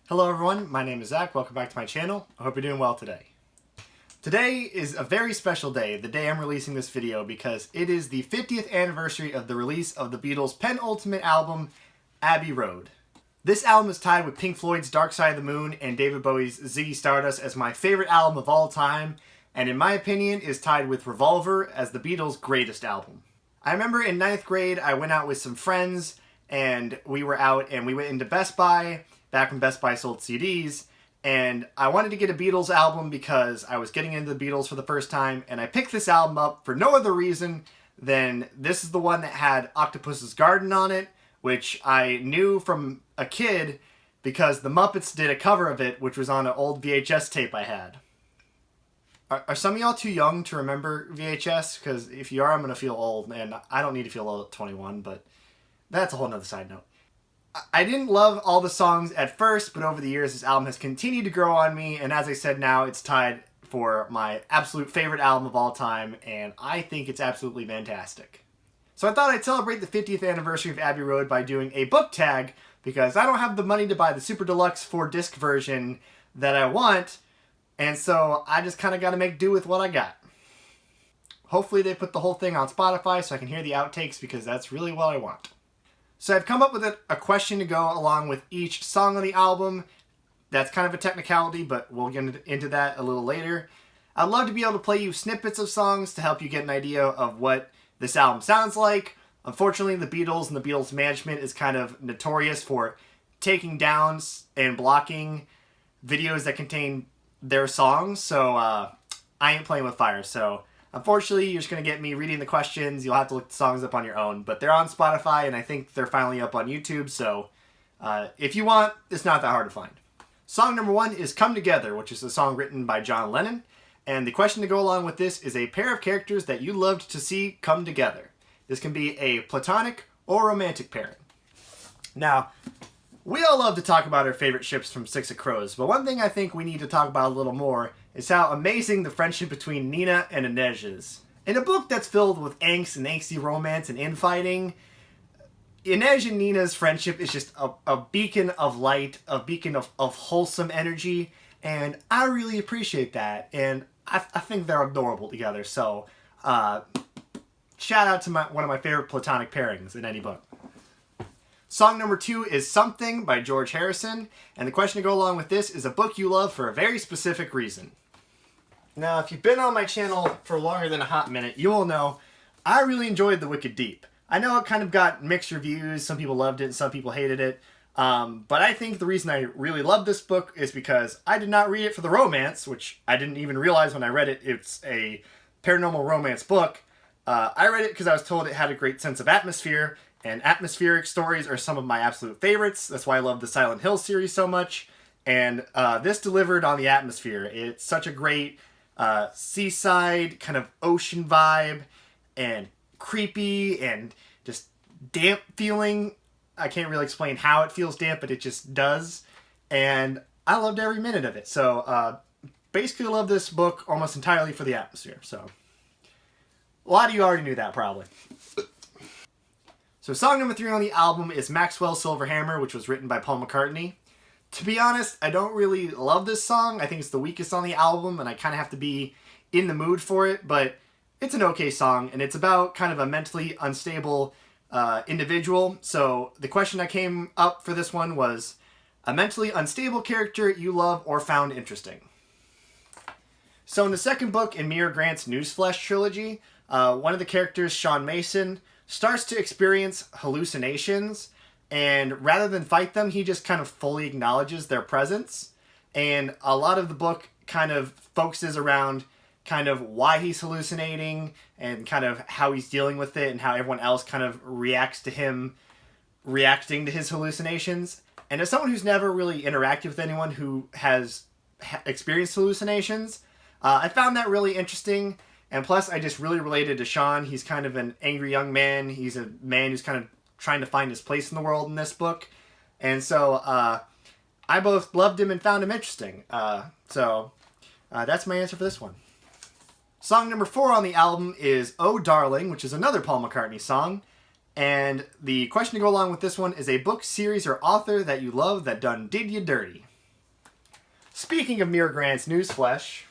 Hello everyone, my name is Zach. Welcome back to my channel. I hope you're doing well today. Today is a very special day, the day I'm releasing this video, because it is the 50th anniversary of the release of the Beatles' penultimate album, Abbey Road. This album is tied with Pink Floyd's Dark Side of the Moon and David Bowie's Ziggy Stardust as my favorite album of all time, and in my opinion is tied with Revolver as the Beatles' greatest album. I remember in 9th grade I went out with some friends and we went into Best Buy, back when Best Buy sold CDs, and I wanted to get a Beatles album because I was getting into the Beatles for the first time, and I picked this album up for no other reason than this is the one that had Octopus's Garden on it, which I knew from a kid because the Muppets did a cover of it, which was on an old VHS tape I had. Are some of y'all too young to remember VHS? Because if you are, I'm going to feel old, and I don't need to feel old at 21, but that's a whole nother side note. I didn't love all the songs at first, but over the years this album has continued to grow on me, and as I said, now it's tied for my absolute favorite album of all time, and I think it's absolutely fantastic. So I thought I'd celebrate the 50th anniversary of Abbey Road by doing a book tag, because I don't have the money to buy the Super Deluxe 4-disc version that I want, and so I just kind of got to make do with what I got. Hopefully they put the whole thing on Spotify so I can hear the outtakes, because that's really what I want. So I've come up with a question to go along with each song on the album. That's kind of a technicality, but we'll get into that a little later. I'd love to be able to play you snippets of songs to help you get an idea of what this album sounds like. Unfortunately, the Beatles and the Beatles management is kind of notorious for taking down and blocking videos that contain their songs, so I ain't playing with fire. So unfortunately, you're just going to get me reading the questions. You'll have to look the songs up on your own. But they're on Spotify, and I think they're finally up on YouTube. So if you want, it's not that hard to find. Song number 1 is Come Together, which is a song written by John Lennon. And the question to go along with this is a pair of characters that you loved to see come together. This can be a platonic or romantic pairing. Now, we all love to talk about our favorite ships from Six of Crows, but one thing I think we need to talk about a little more is how amazing the friendship between Nina and Inej is. In a book that's filled with angst and angsty romance and infighting, Inej and Nina's friendship is just a beacon of light, a beacon of wholesome energy, and I really appreciate that, and I think they're adorable together, so shout out to one of my favorite platonic pairings in any book. Song number 2 is Something by George Harrison, and the question to go along with this is a book you love for a very specific reason. Now, if you've been on my channel for longer than a hot minute, you will know I really enjoyed The Wicked Deep. I know it kind of got mixed reviews, some people loved it and some people hated it, but I think the reason I really love this book is because I did not read it for the romance, which I didn't even realize when I read it it's a paranormal romance book. I read it because I was told it had a great sense of atmosphere, and atmospheric stories are some of my absolute favorites. That's why I love the Silent Hill series so much. And this delivered on the atmosphere. It's such a great seaside kind of ocean vibe, and creepy and just damp feeling. I can't really explain how it feels damp, but it just does. And I loved every minute of it. So basically love this book almost entirely for the atmosphere. So a lot of you already knew that probably. So song number 3 on the album is Maxwell's Silver Hammer, which was written by Paul McCartney. To be honest, I don't really love this song. I think it's the weakest on the album, and I kind of have to be in the mood for it, but it's an okay song, and it's about kind of a mentally unstable individual. So the question that came up for this one was a mentally unstable character you love or found interesting. So in the second book in Mira Grant's Newsflesh trilogy, one of the characters, Sean Mason, starts to experience hallucinations, and rather than fight them, he just kind of fully acknowledges their presence. And a lot of the book kind of focuses around kind of why he's hallucinating and kind of how he's dealing with it and how everyone else kind of reacts to him reacting to his hallucinations. And as someone who's never really interacted with anyone who has experienced hallucinations, I found that really interesting. And plus, I just really related to Sean. He's kind of an angry young man. He's a man who's kind of trying to find his place in the world in this book. And so I both loved him and found him interesting. So that's my answer for this one. Song number 4 on the album is Oh Darling, which is another Paul McCartney song. And the question to go along with this one is a book, series, or author that you love that done did you dirty. Speaking of Mira Grant's newsflesh,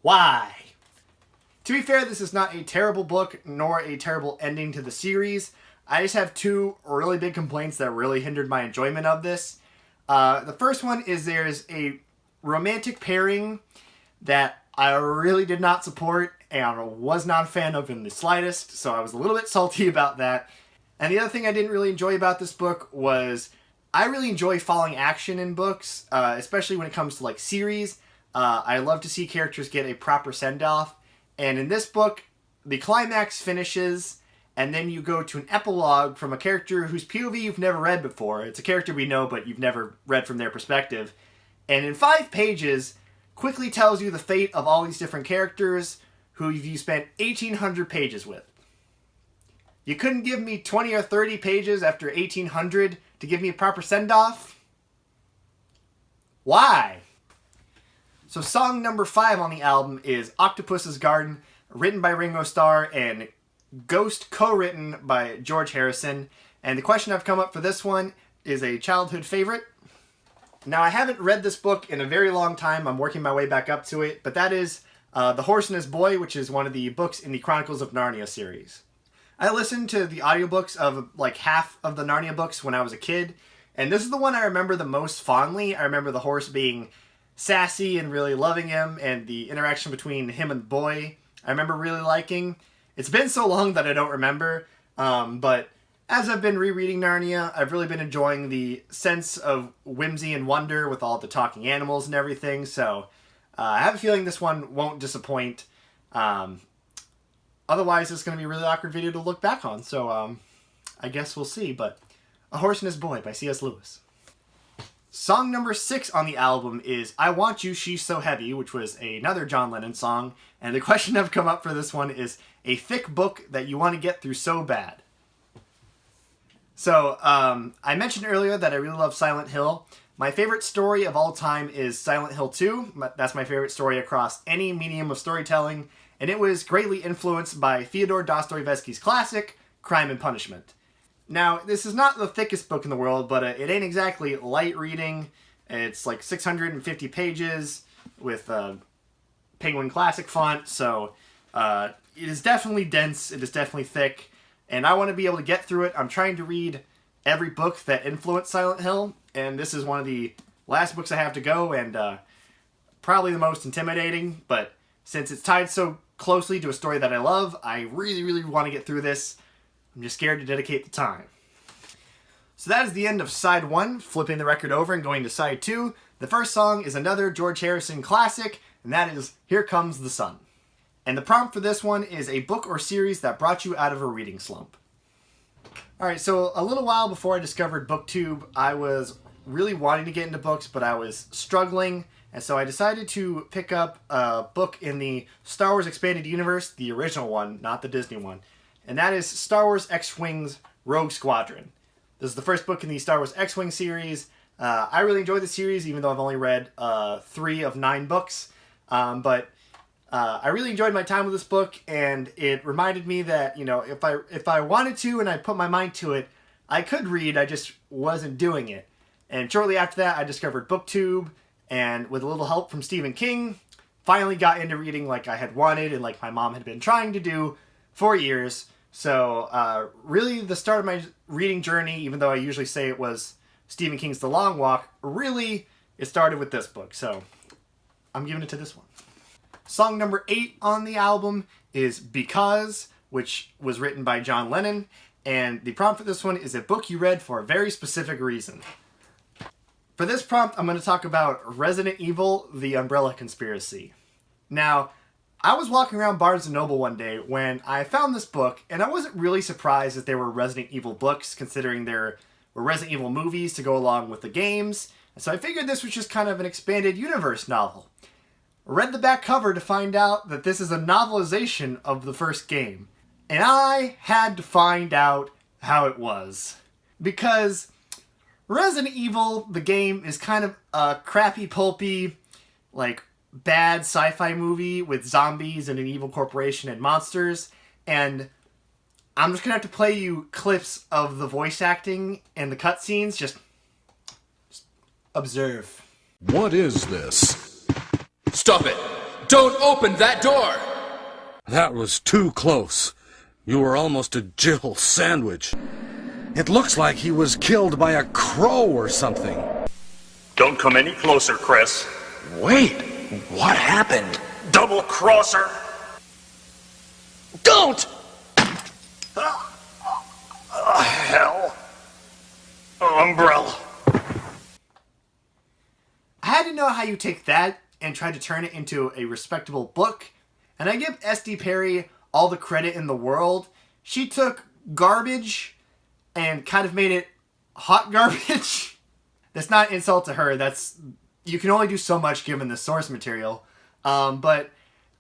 why? To be fair, this is not a terrible book, nor a terrible ending to the series. I just have two really big complaints that really hindered my enjoyment of this. The first one is there's a romantic pairing that I really did not support and was not a fan of in the slightest, so I was a little bit salty about that. And the other thing I didn't really enjoy about this book was I really enjoy following action in books, especially when it comes to like series. I love to see characters get a proper send-off. And in this book, the climax finishes, and then you go to an epilogue from a character whose POV you've never read before. It's a character we know, but you've never read from their perspective. And in 5 pages, quickly tells you the fate of all these different characters who you spent 1,800 pages with. You couldn't give me 20 or 30 pages after 1,800 to give me a proper send-off? Why? So song number 5 on the album is Octopus Garden, written by Ringo Starr and Ghost co-written by George Harrison. And the question I've come up for this one is a childhood favorite. Now, I haven't read this book in a very long time. I'm working my way back up to it. But that is The Horse and His Boy, which is one of the books in the Chronicles of Narnia series. I listened to the audiobooks of like half of the Narnia books when I was a kid. And this is the one I remember the most fondly. I remember the horse being sassy and really loving him, and the interaction between him and the boy I remember really liking. It's been so long that I don't remember, but as I've been rereading Narnia, I've really been enjoying the sense of whimsy and wonder with all the talking animals and everything, so I have a feeling this one won't disappoint. Otherwise, it's going to be a really awkward video to look back on, so I guess we'll see, but A Horse and His Boy by C.S. Lewis. Song number 6 on the album is I Want You, She's So Heavy, which was another John Lennon song. And the question I've come up for this one is a thick book that you want to get through so bad. So, I mentioned earlier that I really love Silent Hill. My favorite story of all time is Silent Hill 2. That's my favorite story across any medium of storytelling. And it was greatly influenced by Fyodor Dostoevsky's classic, Crime and Punishment. Now, this is not the thickest book in the world, but it ain't exactly light reading. It's like 650 pages with Penguin Classic font, so it is definitely dense, it is definitely thick, and I want to be able to get through it. I'm trying to read every book that influenced Silent Hill, and this is one of the last books I have to go, and probably the most intimidating, but since it's tied so closely to a story that I love, I really, really want to get through this. I'm just scared to dedicate the time. So that is the end of side 1, flipping the record over and going to side 2. The first song is another George Harrison classic, and that is Here Comes the Sun. And the prompt for this one is a book or series that brought you out of a reading slump. Alright, so a little while before I discovered BookTube, I was really wanting to get into books, but I was struggling, and so I decided to pick up a book in the Star Wars Expanded Universe, the original one, not the Disney one. And that is Star Wars X-Wing's Rogue Squadron. This is the first book in the Star Wars X-Wing series. I really enjoyed the series, even though I've only read 3 of 9 books. But I really enjoyed my time with this book, and it reminded me that, you know, if I wanted to and I put my mind to it, I could read, I just wasn't doing it. And shortly after that, I discovered BookTube, and with a little help from Stephen King, finally got into reading like I had wanted and like my mom had been trying to do for years. So really the start of my reading journey, even though I usually say it was Stephen King's The Long Walk, really it started with this book. So I'm giving it to this one. Song number 8 on the album is Because, which was written by John Lennon. And the prompt for this one is a book you read for a very specific reason. For this prompt, I'm going to talk about Resident Evil, The Umbrella Conspiracy. Now, I was walking around Barnes & Noble one day when I found this book, and I wasn't really surprised that there were Resident Evil books, considering there were Resident Evil movies to go along with the games, and so I figured this was just kind of an expanded universe novel. I read the back cover to find out that this is a novelization of the first game, and I had to find out how it was. Because Resident Evil, the game, is kind of a crappy, pulpy, like, bad sci-fi movie with zombies and an evil corporation and monsters, and I'm just gonna have to play you clips of the voice acting and the cutscenes. Just observe. What is this? Stop it! Don't open that door! That was too close. You were almost a Jill sandwich. It looks like he was killed by a crow or something. Don't come any closer, Chris. Wait, what happened? Double crosser! Don't! Hell. Umbrella. I had to know how you take that and try to turn it into a respectable book, and I give S.D. Perry all the credit in the world. She took garbage and kind of made it hot garbage. That's not an insult to her. You can only do so much given the source material. But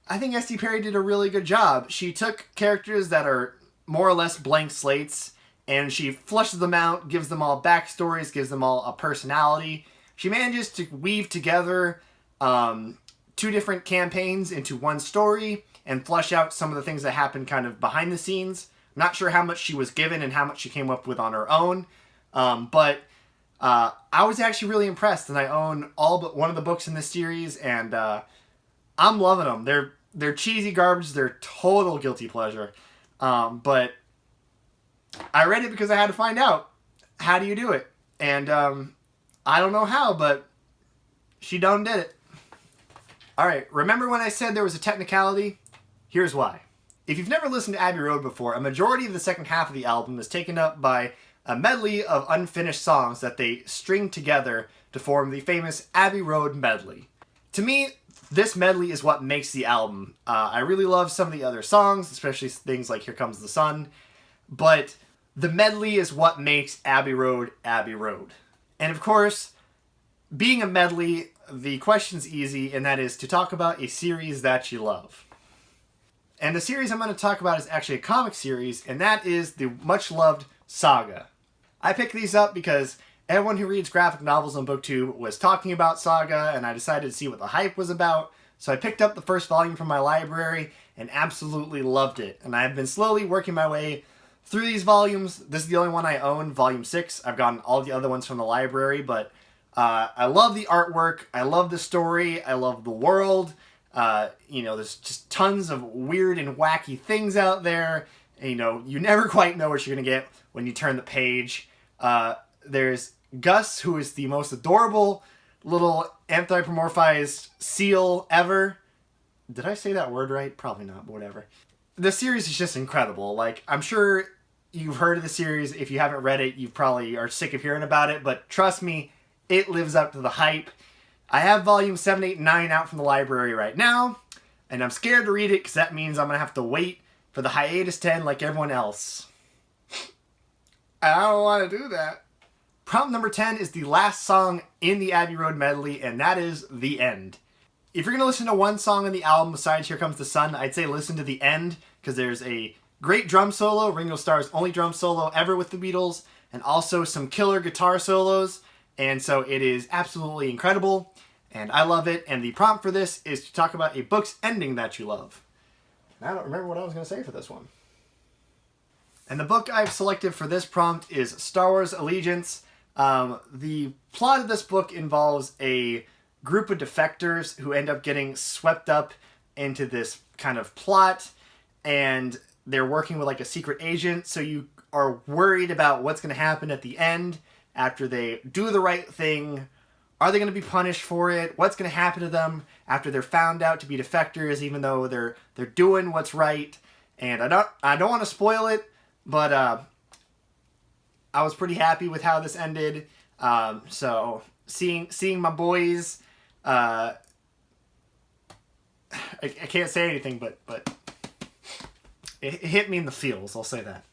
I think S.D. Perry did a really good job. She took characters that are more or less blank slates, and she fleshes them out, gives them all backstories, gives them all a personality. She manages to weave together two different campaigns into one story and flesh out some of the things that happen kind of behind the scenes. I'm not sure how much she was given and how much she came up with on her own, but I was actually really impressed, and I own all but one of the books in this series, and I'm loving them. They're cheesy garbage. They're total guilty pleasure, but I read it because I had to find out, how do you do it? And I don't know how, but she done did it. Alright, remember when I said there was a technicality? Here's why. If you've never listened to Abbey Road before, a majority of the second half of the album is taken up by a medley of unfinished songs that they string together to form the famous Abbey Road Medley. To me, this medley is what makes the album. I really love some of the other songs, especially things like Here Comes the Sun, but the medley is what makes Abbey Road Abbey Road. And of course, being a medley, the question's easy, and that is to talk about a series that you love. And the series I'm going to talk about is actually a comic series, and that is the much-loved Saga. I picked these up because everyone who reads graphic novels on BookTube was talking about Saga, and I decided to see what the hype was about. So I picked up the first volume from my library and absolutely loved it. And I've been slowly working my way through these volumes. This is the only one I own, Volume 6. I've gotten all the other ones from the library, but I love the artwork. I love the story. I love the world. There's just tons of weird and wacky things out there. And, you never quite know what you're going to get when you turn the page. There's Gus, who is the most adorable little anthropomorphized seal ever. Did I say that word right? Probably not, but whatever. The series is just incredible. Like, I'm sure you've heard of the series. If you haven't read it, you probably are sick of hearing about it. But trust me, it lives up to the hype. I have volume 7, 8, and 9 out from the library right now. And I'm scared to read it because that means I'm going to have to wait for the hiatus to end like everyone else. I don't want to do that. Prompt number 10 is the last song in the Abbey Road Medley, and that is The End. If you're going to listen to one song on the album besides Here Comes the Sun, I'd say listen to The End, because there's a great drum solo, Ringo Starr's only drum solo ever with the Beatles, and also some killer guitar solos, and so it is absolutely incredible, and I love it, and the prompt for this is to talk about a book's ending that you love. I don't remember what I was going to say for this one. And the book I've selected for this prompt is Star Wars Allegiance. The plot of this book involves a group of defectors who end up getting swept up into this kind of plot, and they're working with like a secret agent, so you are worried about what's going to happen at the end after they do the right thing. Are they going to be punished for it? What's going to happen to them after they're found out to be defectors, even though they're doing what's right? And I don't want to spoil it, but I was pretty happy with how this ended. So seeing my boys, I can't say anything, but it hit me in the feels, I'll say that.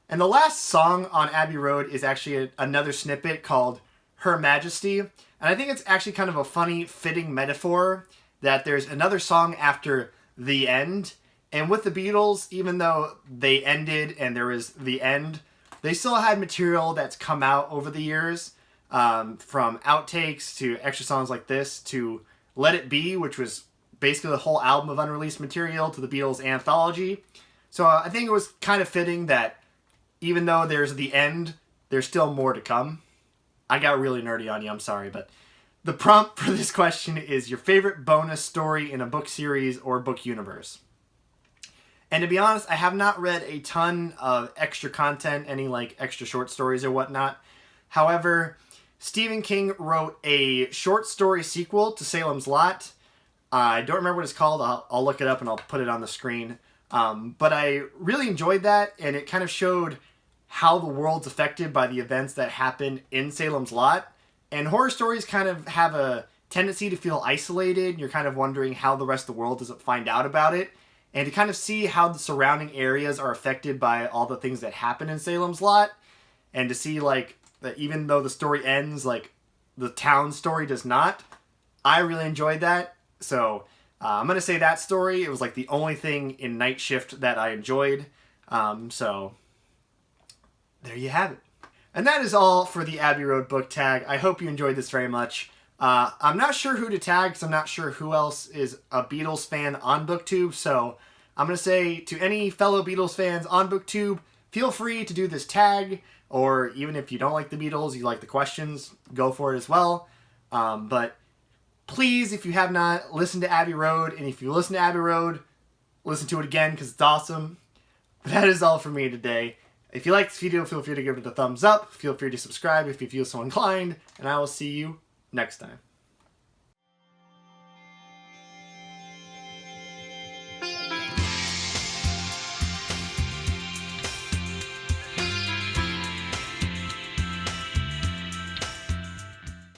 And the last song on Abbey Road is actually another snippet called Her Majesty. And I think it's actually kind of a funny, fitting metaphor that there's another song after The End. And with the Beatles, even though they ended and there was the end, they still had material that's come out over the years, from outtakes to extra songs like this to Let It Be, which was basically the whole album of unreleased material, to the Beatles anthology. So I think it was kind of fitting that even though there's the end, there's still more to come. I got really nerdy on you, I'm sorry, but the prompt for this question is your favorite bonus story in a book series or book universe. And to be honest, I have not read a ton of extra content, any like extra short stories or whatnot. However, Stephen King wrote a short story sequel to Salem's Lot. I don't remember what it's called. I'll look it up and I'll put it on the screen. But I really enjoyed that, and it kind of showed how the world's affected by the events that happen in Salem's Lot. And horror stories kind of have a tendency to feel isolated. You're kind of wondering how the rest of the world doesn't find out about it. And to kind of see how the surrounding areas are affected by all the things that happen in Salem's Lot. And to see, like, that even though the story ends, like, the town story does not. I really enjoyed that. So, I'm going to say that story. It was, like, the only thing in Night Shift that I enjoyed. So, there you have it. And that is all for the Abbey Road book tag. I hope you enjoyed this very much. I'm not sure who to tag because I'm not sure who else is a Beatles fan on BookTube. So I'm going to say to any fellow Beatles fans on BookTube, feel free to do this tag. Or even if you don't like the Beatles, you like the questions, go for it as well. But please, if you have not listened to Abbey Road, and if you listen to Abbey Road, listen to it again because it's awesome. But that is all for me today. If you like this video, feel free to give it a thumbs up. Feel free to subscribe if you feel so inclined. And I will see you next time.